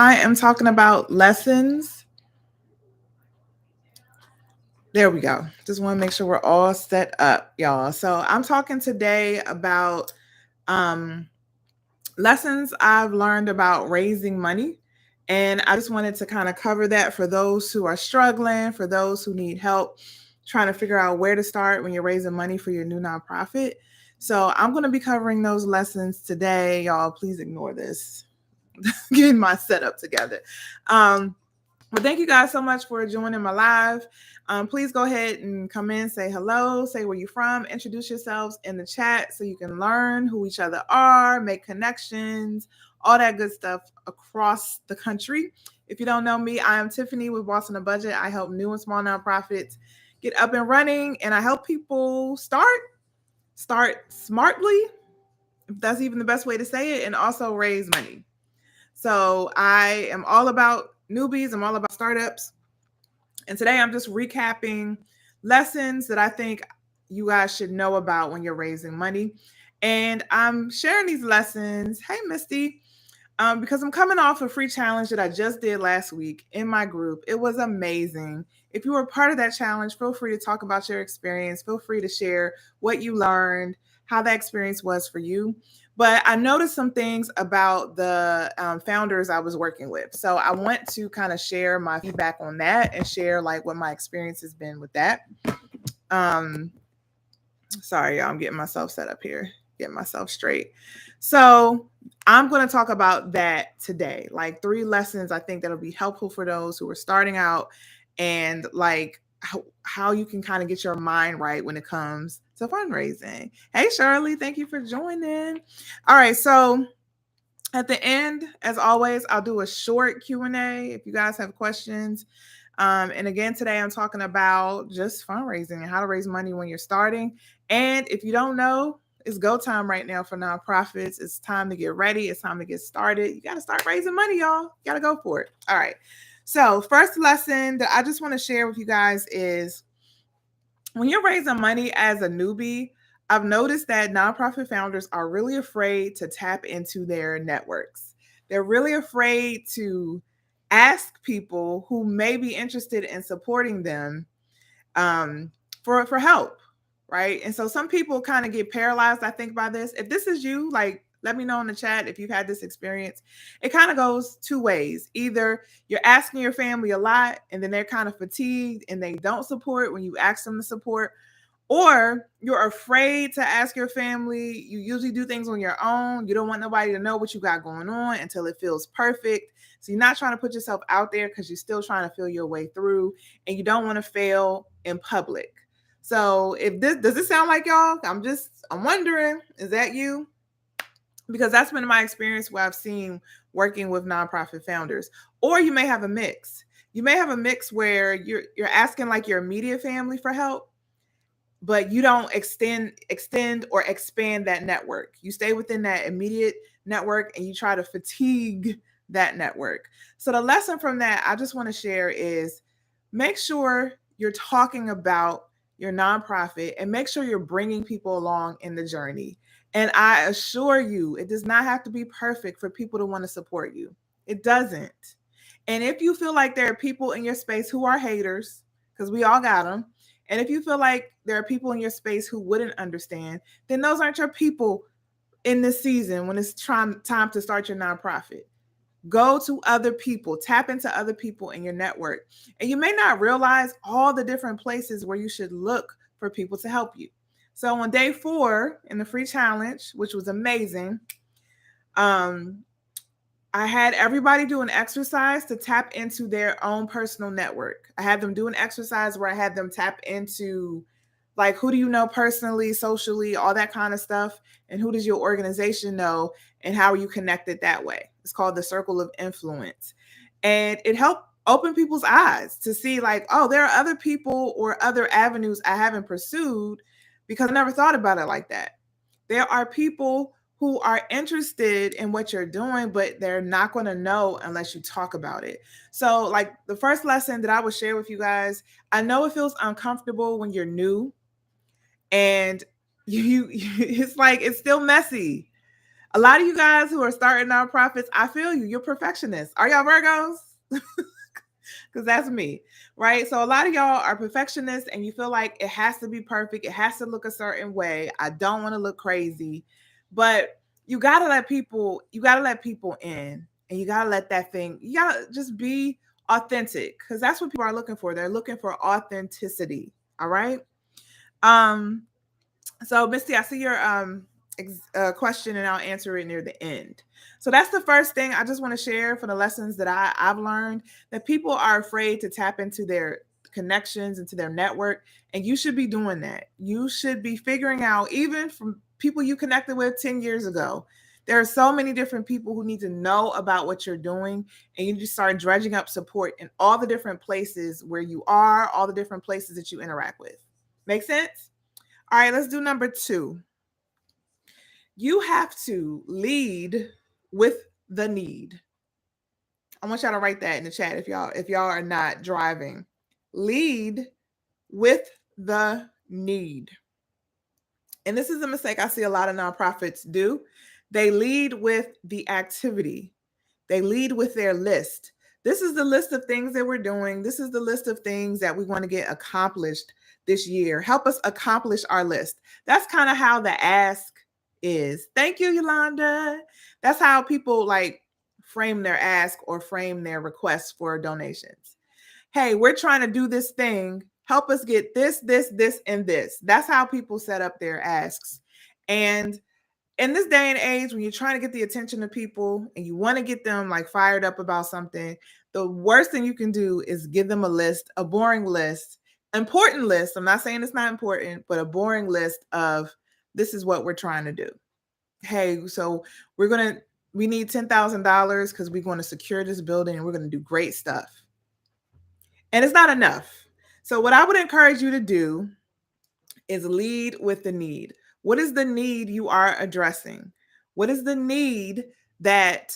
I am talking about lessons. There we go. Just want to make sure we're all set up, y'all. So I'm talking today about um, lessons I've learned about raising money. And I just wanted to kind of cover that for those who are struggling, for those who need help trying to figure out where to start when you're raising money for your new nonprofit. So I'm going to be covering those lessons today. Y'all, please ignore this. Getting my setup together. But thank you guys so much for joining my live. Please go ahead and come in, say hello, say where you're from, introduce yourselves in the chat so you can learn who each other are, make connections, all that good stuff across the country. If you don't know me, I am Tiffany with Boss on a Budget. I help new and small nonprofits get up and running, and I help people start smartly, if that's even the best way to say it, and also raise money. So I am all about newbies. I'm all about startups. And today I'm just recapping lessons that I think you guys should know about when you're raising money. And I'm sharing these lessons. Hey, Misty. Because I'm coming off a free challenge that I just did last week in my group. It was amazing. If you were part of that challenge, feel free to talk about your experience. Feel free to share what you learned, how that experience was for you. But I noticed some things about the founders I was working with. So I want to kind of share my feedback on that and share like what my experience has been with that. Sorry, y'all, I'm getting myself set up here, getting myself straight. So I'm going to talk about that today, like 3 lessons I think that'll be helpful for those who are starting out and like how you can kind of get your mind right when it comes to fundraising. Hey, Shirley, thank you for joining. All right, so at the end, as always, I'll do a short Q&A if you guys have questions. And again, today I'm talking about just fundraising and how to raise money when you're starting. And if you don't know, it's go time right now for nonprofits. It's time to get ready. It's time to get started. You got to start raising money, y'all. You got to go for it. All right. So first lesson that I just want to share with you guys is when you're raising money as a newbie, I've noticed that nonprofit founders are really afraid to tap into their networks. They're really afraid to ask people who may be interested in supporting them for help, right? And so some people kind of get paralyzed, I think, by this. If this is you, like, let me know in the chat if you've had this experience. It kind of goes 2 ways. Either you're asking your family a lot and then they're kind of fatigued and they don't support when you ask them to support, or you're afraid to ask your family. You usually do things on your own. You don't want nobody to know what you got going on until it feels perfect. So you're not trying to put yourself out there because you're still trying to feel your way through and you don't want to fail in public. So if this does it sound like y'all? I'm wondering, is that you? Because that's been my experience where I've seen working with nonprofit founders. Or you may have a mix. You may have a mix where you're asking like your immediate family for help, but you don't extend or expand that network. You stay within that immediate network and you try to fatigue that network. So the lesson from that I just want to share is make sure you're talking about your nonprofit and make sure you're bringing people along in the journey. And I assure you, it does not have to be perfect for people to want to support you. It doesn't. And if you feel like there are people in your space who are haters, because we all got them, and if you feel like there are people in your space who wouldn't understand, then those aren't your people in this season when it's time to start your nonprofit. Go to other people, tap into other people in your network. And you may not realize all the different places where you should look for people to help you. So on day 4 in the free challenge, which was amazing, I had everybody do an exercise to tap into their own personal network. I had them do an exercise where I had them tap into like, who do you know personally, socially, all that kind of stuff, and who does your organization know, and how are you connected that way? It's called the circle of influence. And it helped open people's eyes to see like, oh, there are other people or other avenues I haven't pursued because I never thought about it like that. There are people who are interested in what you're doing, but they're not going to know unless you talk about it. So like the first lesson that I would share with you guys, I know it feels uncomfortable when you're new and it's like, it's still messy. A lot of you guys who are starting nonprofits, I feel you. You're perfectionists. Are y'all Virgos? Because that's me, right? So a lot of y'all are perfectionists and you feel like it has to be perfect. It has to look a certain way. I don't want to look crazy. But you gotta let people in, and you gotta let that thing, you gotta just be authentic, because that's what people are looking for. They're looking for authenticity. All right. Um, so, Misty, I see your question, and I'll answer it near the end. So that's the first thing I just want to share for the lessons that I've learned, that people are afraid to tap into their connections, into their network, and you should be doing that. You should be figuring out, even from people you connected with 10 years ago. There are so many different people who need to know about what you're doing, and you just start dredging up support in all the different places where you are, all the different places that you interact with. Make sense? All right, let's do number 2. You have to lead with the need. I want y'all to write that in the chat if y'all are not driving. Lead with the need. And this is a mistake I see a lot of nonprofits do. They lead with the activity. They lead with their list. This is the list of things that we're doing. This is the list of things that we want to get accomplished this year. Help us accomplish our list. That's kind of how the ask is. Thank you, Yolanda. That's how people like frame their ask or frame their requests for donations. Hey, we're trying to do this thing. Help us get this, and this. That's how people set up their asks. And in this day and age, when you're trying to get the attention of people and you want to get them like fired up about something, the worst thing you can do is give them a list, a boring list, important list. I'm not saying it's not important, but a boring list of this is what we're trying to do. Hey, so we need $10,000 because we're going to secure this building and we're going to do great stuff. And it's not enough. So what I would encourage you to do is lead with the need. What is the need you are addressing? What is the need that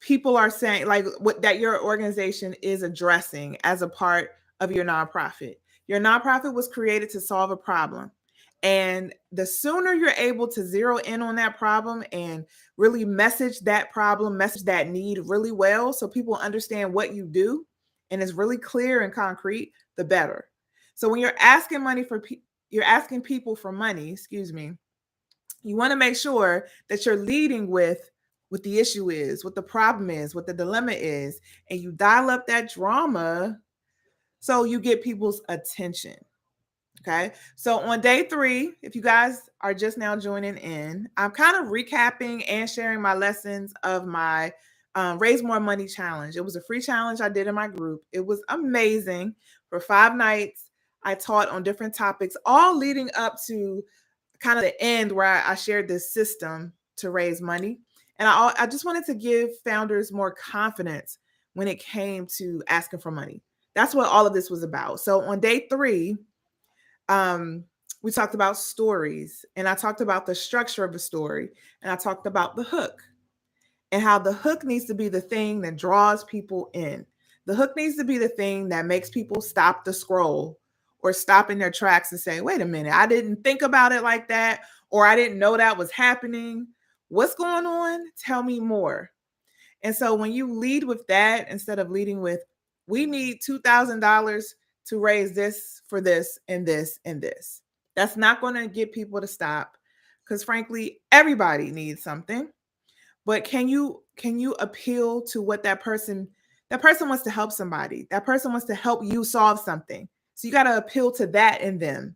people are saying, like what that your organization is addressing as a part of your nonprofit? Your nonprofit was created to solve a problem. And the sooner you're able to zero in on that problem and really message that problem, message that need really well so people understand what you do and it's really clear and concrete, the better. So when you're asking you're asking people for money, you want to make sure that you're leading with what the issue is, what the problem is, what the dilemma is, and you dial up that drama so you get people's attention. Okay. So on day 3, if you guys are just now joining in, I'm kind of recapping and sharing my lessons of my Raise More Money challenge. It was a free challenge I did in my group. It was amazing. For 5 nights, I taught on different topics, all leading up to kind of the end where I shared this system to raise money. And I just wanted to give founders more confidence when it came to asking for money. That's what all of this was about. So on day 3, we talked about stories, and I talked about the structure of a story, and I talked about the hook and how the hook needs to be the thing that draws people in. The hook needs to be the thing that makes people stop the scroll or stop in their tracks and say, wait a minute, I didn't think about it like that, or I didn't know that was happening. What's going on? Tell me more. And so when you lead with that, instead of leading with, we need $2,000 to raise this for this and this and this, that's not going to get people to stop, because frankly, everybody needs something. But can you appeal to what that person wants to help somebody. That person wants to help you solve something. So you got to appeal to that in them.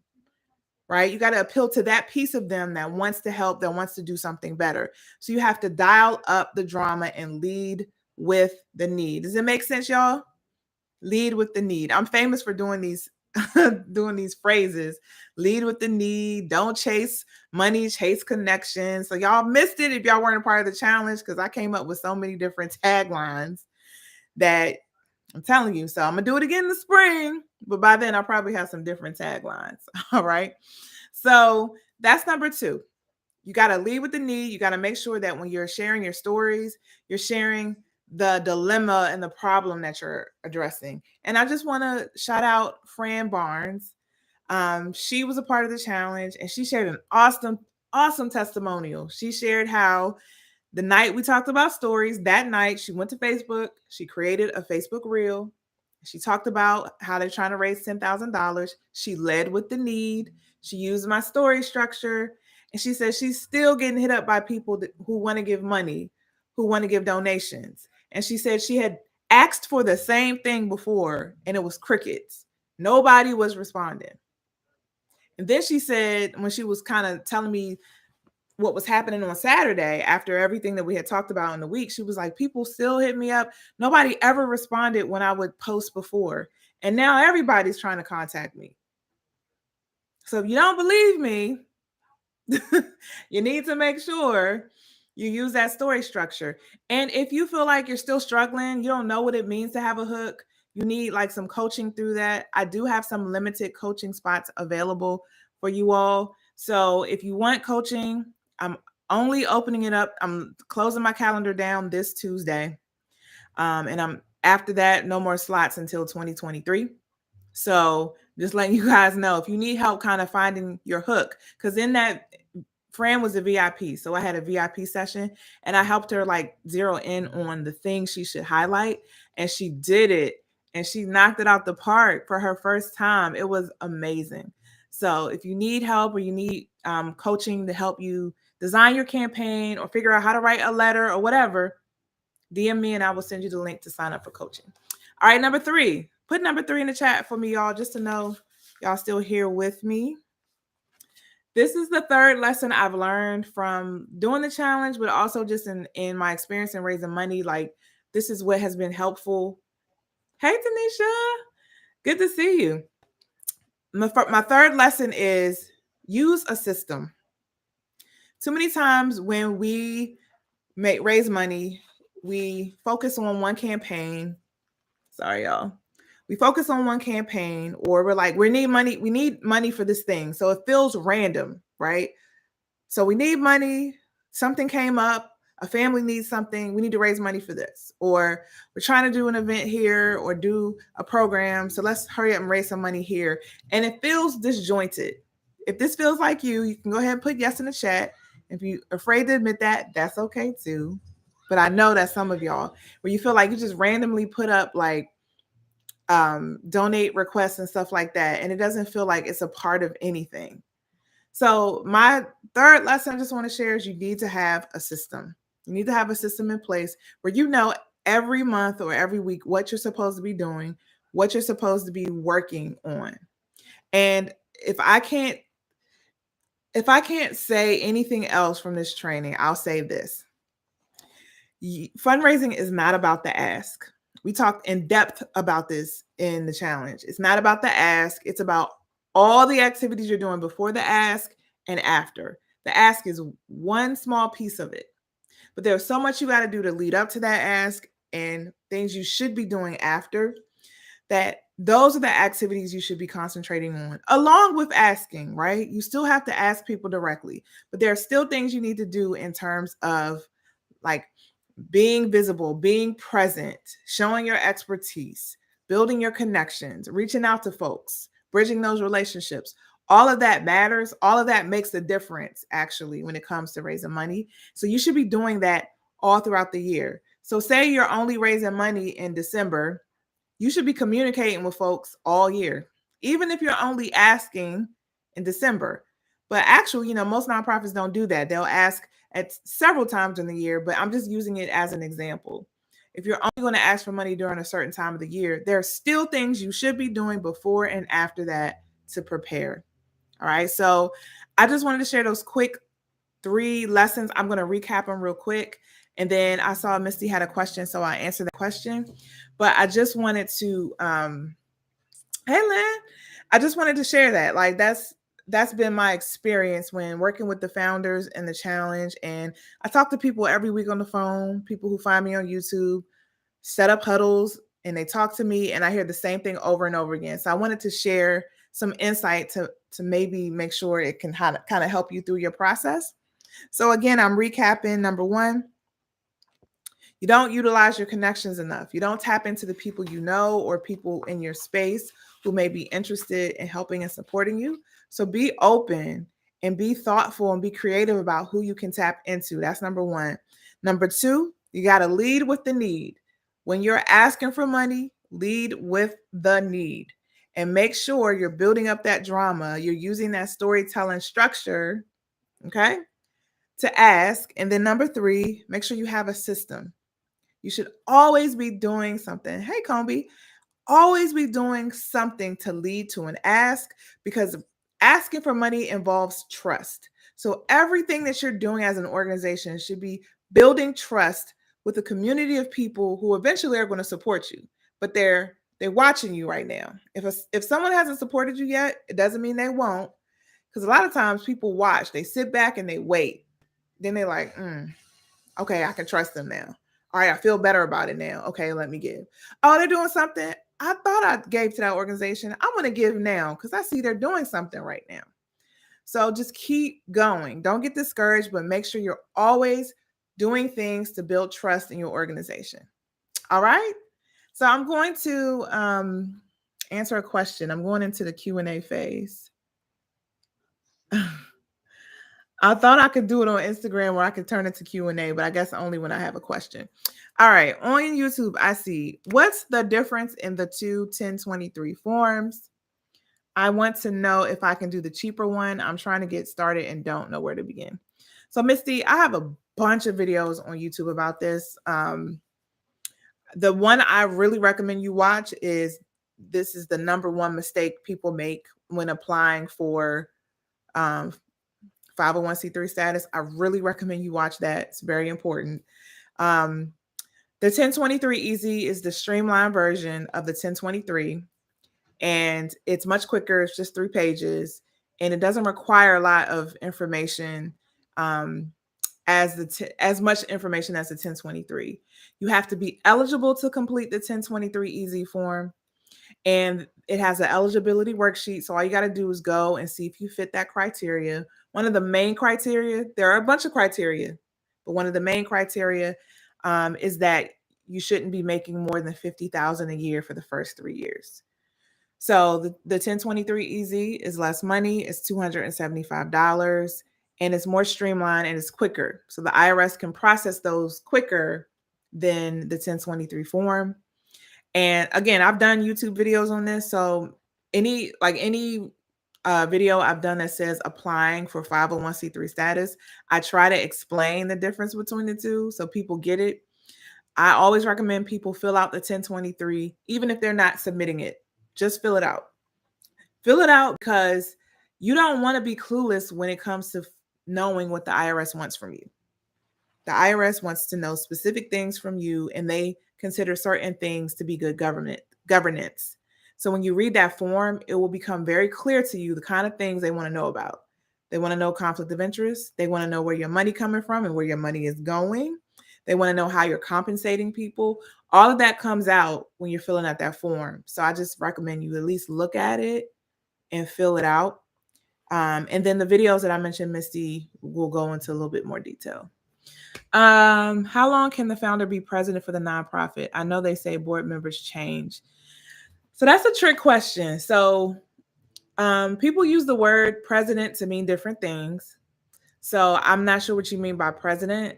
Right? You got to appeal to that piece of them that wants to help, that wants to do something better. So you have to dial up the drama and lead with the need. Does it make sense, y'all? Lead with the need. I'm famous for doing these doing these phrases. Lead with the need. Don't chase money, chase connections. So y'all missed it if y'all weren't a part of the challenge, because I came up with so many different taglines that I'm telling you. So I'm gonna do it again in the spring, but by then I'll probably have some different taglines. All right. So that's number 2. You got to lead with the need. You got to make sure that when you're sharing your stories, you're sharing the dilemma and the problem that you're addressing. And I just want to shout out Fran Barnes. She was a part of the challenge, and she shared an awesome testimonial. She shared how The night we talked about stories, that night she went to Facebook. She created a Facebook reel. She talked about how they're trying to raise $10,000. She led with the need. She used my story structure. And she said she's still getting hit up by people who want to give money, who want to give donations. And she said she had asked for the same thing before, and it was crickets. Nobody was responding. And then she said, when she was kind of telling me what was happening on Saturday after everything that we had talked about in the week, she was like, people still hit me up. Nobody ever responded when I would post before. And now everybody's trying to contact me. So if you don't believe me, you need to make sure you use that story structure. And if you feel like you're still struggling, you don't know what it means to have a hook, you need like some coaching through that. I do have some limited coaching spots available for you all. So if you want coaching, I'm only opening it up. I'm closing my calendar down this Tuesday. And I'm after that, no more slots until 2023. So just letting you guys know if you need help kind of finding your hook, because in that Fran was a VIP. So I had a VIP session and I helped her like zero in on the things she should highlight. And she did it and she knocked it out the park for her first time. It was amazing. So if you need help or you need coaching to help you design your campaign or figure out how to write a letter or whatever, DM me and I will send you the link to sign up for coaching. All right, number 3. Put number 3 in the chat for me, y'all, just to know y'all still here with me. This is the third lesson I've learned from doing the challenge, but also just in my experience in raising money. Like, this is what has been helpful. Hey, Tanisha, good to see you. My third lesson is use a system. Too many times when we raise money, we focus on one campaign. Sorry, y'all. We focus on one campaign, or we're like, we need money for this thing. So it feels random, right? So we need money, something came up, a family needs something, we need to raise money for this. Or we're trying to do an event here or do a program, so let's hurry up and raise some money here. And it feels disjointed. If this feels like you can go ahead and put yes in the chat. If you're afraid to admit that, that's okay too. But I know that some of y'all, where you feel like you just randomly put up like donate requests and stuff like that, and it doesn't feel like it's a part of anything. So my third lesson I just want to share is you need to have a system. You need to have a system in place where you know every month or every week what you're supposed to be doing, what you're supposed to be working on. And if I can't say anything else from this training, I'll say this. Fundraising is not about the ask. We talked in depth about this in the challenge. It's not about the ask. It's about all the activities you're doing before the ask and after. The ask is one small piece of it. But there's so much you got to do to lead up to that ask and things you should be doing after, that those are the activities you should be concentrating on, along with asking, right? You still have to ask people directly, but there are still things you need to do in terms of like being visible, being present, showing your expertise, building your connections, reaching out to folks, bridging those relationships. All of that matters. All of that makes a difference, actually, when it comes to raising money. So you should be doing that all throughout the year. So say you're only raising money in December, you should be communicating with folks all year, even if you're only asking in December. But actually, most nonprofits don't do that. They'll ask at several times in the year, but I'm just using it as an example. If you're only going to ask for money during a certain time of the year, there are still things you should be doing before and after that to prepare. All right. So I just wanted to share those quick 3 lessons. I'm going to recap them real quick. And then I saw Misty had a question, so I answered the question. But I just wanted to, hey, Lynn, I just wanted to share that. Like, that's been my experience when working with the founders and the challenge. And I talk to people every week on the phone, people who find me on YouTube, set up huddles, and they talk to me, and I hear the same thing over and over again. So I wanted to share some insight to maybe make sure it can kind of help you through your process. So again, I'm recapping. Number 1, you don't utilize your connections enough. You don't tap into the people you know or people in your space who may be interested in helping and supporting you. So be open and be thoughtful and be creative about who you can tap into. That's number 1. Number 2, you got to lead with the need. When you're asking for money, lead with the need and make sure you're building up that drama. You're using that storytelling structure, okay, to ask. And then number 3, make sure you have a system. You should always be doing something. Hey, Combi, always be doing something to lead to an ask, because asking for money involves trust. So everything that you're doing as an organization should be building trust with a community of people who eventually are going to support you. But they're watching you right now. If someone hasn't supported you yet, it doesn't mean they won't. Because a lot of times people watch, they sit back and they wait. Then they're like, okay, I can trust them now. All right, I feel better about it now. Okay, let me give. Oh, they're doing something I thought I gave to that organization. I'm going to give now because I see they're doing something right now. So just keep going. Don't get discouraged, but make sure you're always doing things to build trust in your organization. All right. So I'm going to answer a question. I'm going into the Q&A phase. I thought I could do it on Instagram where I could turn it to Q&A, but I guess only when I have a question. All right. On YouTube, I see, what's the difference in the two 1023 forms? I want to know if I can do the cheaper one. I'm trying to get started and don't know where to begin. So Misty, I have a bunch of videos on YouTube about this. The one I really recommend you watch is, this is the number one mistake people make when applying for 501c3 status. I really recommend you watch that. It's very important. The 1023 Easy is the streamlined version of the 1023, and it's much quicker. It's just 3 pages, and it doesn't require a lot of information, as much information as the 1023. You have to be eligible to complete the 1023 Easy form, and it has an eligibility worksheet. So all you got to do is go and see if you fit that criteria. One of the main criteria, there are a bunch of criteria, but one of the main criteria is that you shouldn't be making more than $50,000 a year for the first 3 years. So the 1023 Easy is less money. It's $275, and it's more streamlined and it's quicker. So the IRS can process those quicker than the 1023 form. And again, I've done YouTube videos on this. So any video I've done that says applying for 501c3 status, I try to explain the difference between the two so people get it. I always recommend people fill out the 1023, even if they're not submitting it. Just fill it out. Fill it out because you don't want to be clueless when it comes to knowing what the IRS wants from you. The IRS wants to know specific things from you, and they consider certain things to be good governance. So when you read that form, it will become very clear to you the kind of things they want to know about. They want to know conflict of interest. They want to know where your money coming from and where your money is going. They want to know how you're compensating people. All of that comes out when you're filling out that form. So I just recommend you at least look at it and fill it out. And then the videos that I mentioned, Misty, will go into a little bit more detail. How long can the founder be president for the nonprofit? I know they say board members change. So that's a trick question. So people use the word president to mean different things. So I'm not sure what you mean by president.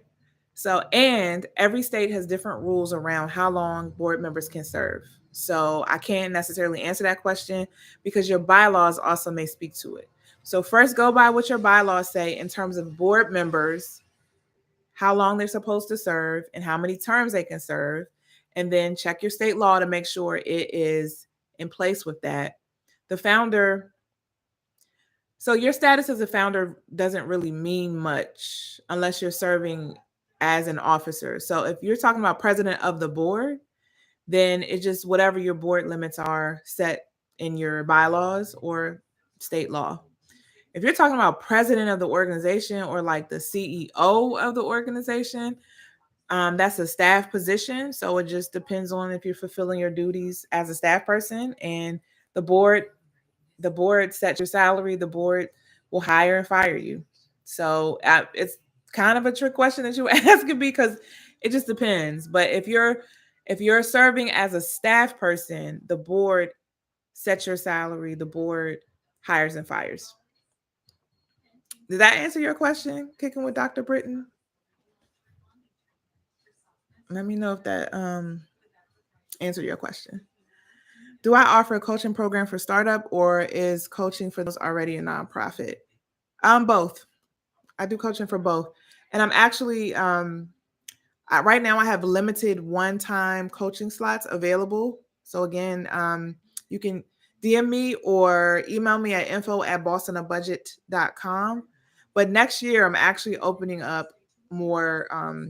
So, and every state has different rules around how long board members can serve. So I can't necessarily answer that question because your bylaws also may speak to it. So first go by what your bylaws say in terms of board members, how long they're supposed to serve and how many terms they can serve. And then check your state law to make sure it is in place with that. The founder, so your status as a founder doesn't really mean much unless you're serving as an officer. So if you're talking about president of the board, then it's just whatever your board limits are set in your bylaws or state law. If you're talking about president of the organization or like the CEO of the organization, that's a staff position. So it just depends on if you're fulfilling your duties as a staff person, and the board sets your salary. The board will hire and fire you. So it's kind of a trick question that you asking because it just depends. But if you're serving as a staff person, the board sets your salary. The board hires and fires. Did that answer your question? Kicking with Dr. Britton? Let me know if that answered your question. Do I offer a coaching program for startup, or is coaching for those already a nonprofit? Both. I do coaching for both. And I'm actually right now I have limited one-time coaching slots available. So again, you can DM me or email me at info@bostonabudget.com. But next year I'm actually opening up more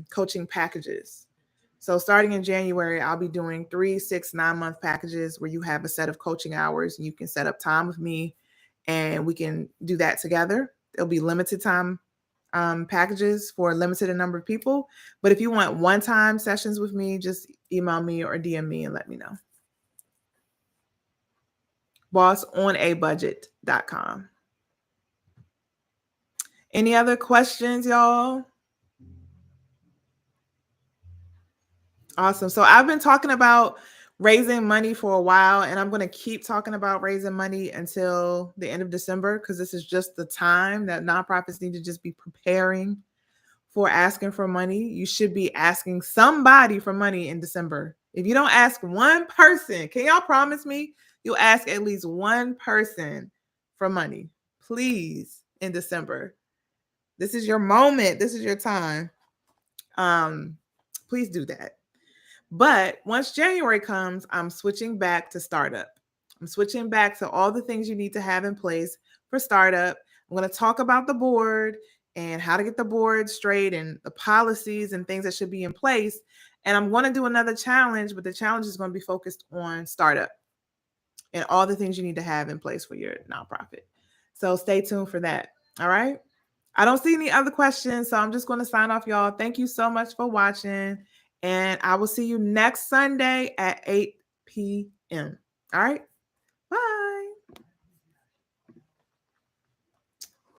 coaching packages. So starting in January, I'll be doing 3, 6, 9-month packages where you have a set of coaching hours and you can set up time with me and we can do that together. There'll be limited time packages for a limited number of people. But if you want one-time sessions with me, just email me or DM me and let me know. bossonabudget.com. Any other questions, y'all? Awesome. So I've been talking about raising money for a while, and I'm going to keep talking about raising money until the end of December because this is just the time that nonprofits need to just be preparing for asking for money. You should be asking somebody for money in December. If you don't ask one person, can y'all promise me you'll ask at least one person for money, please, in December? This is your moment. This is your time. Please do that. But once January comes, I'm switching back to startup. I'm switching back to all the things you need to have in place for startup. I'm going to talk about the board and how to get the board straight and the policies and things that should be in place. And I'm going to do another challenge, but the challenge is going to be focused on startup and all the things you need to have in place for your nonprofit. So stay tuned for that. All right. I don't see any other questions, so I'm just going to sign off, y'all. Thank you so much for watching, and I will see you next Sunday at 8 p.m. All right.